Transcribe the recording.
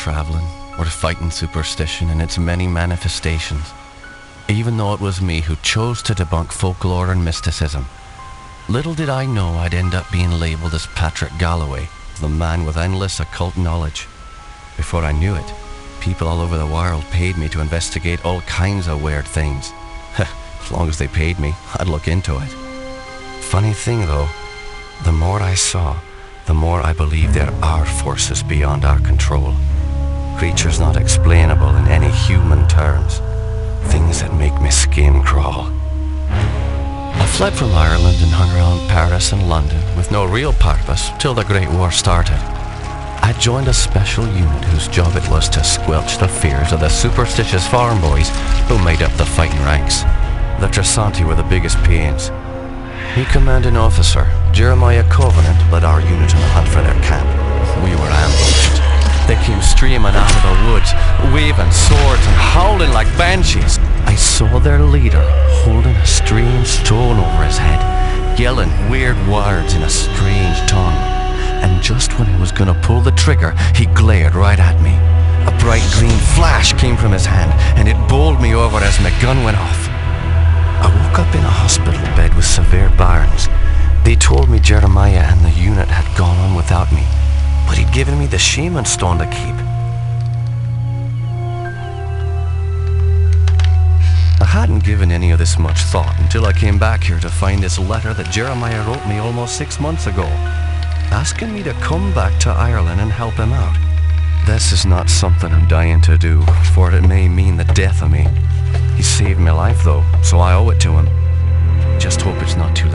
travelling, or fighting superstition in its many manifestations, even though it was me who chose to debunk folklore and mysticism. Little did I know I'd end up being labelled as Patrick Galloway, the man with endless occult knowledge. Before I knew it, people all over the world paid me to investigate all kinds of weird things. As long as they paid me, I'd look into it. Funny thing though, the more I saw, the more I believed there are forces beyond our control. Creatures not explainable in any human terms. Things that make my skin crawl. I fled from Ireland and hung around Paris and London with no real purpose till the Great War started. I joined a special unit whose job it was to squelch the fears of the superstitious farm boys who made up the fighting ranks. The Tresanti were the biggest pains. Me commanding officer, Jeremiah Covenant, led our unit on the hunt for their camp. We were ambushed. They came streaming out of the woods, waving swords and howling like banshees. I saw their leader holding a strange stone over his head, yelling weird words in a strange tongue. And just when I was gonna pull the trigger, he glared right at me. A bright green flash came from his hand, and it bowled me over as my gun went off. I woke up in a hospital bed with severe burns. They told me Jeremiah and the unit had gone on without me, but he'd given me the shaman stone to keep. I hadn't given any of this much thought until I came back here to find this letter that Jeremiah wrote me almost 6 months ago, asking me to come back to Ireland and help him out. This is not something I'm dying to do, for it may mean the death of me. He saved my life though, so I owe it to him. Just hope it's not too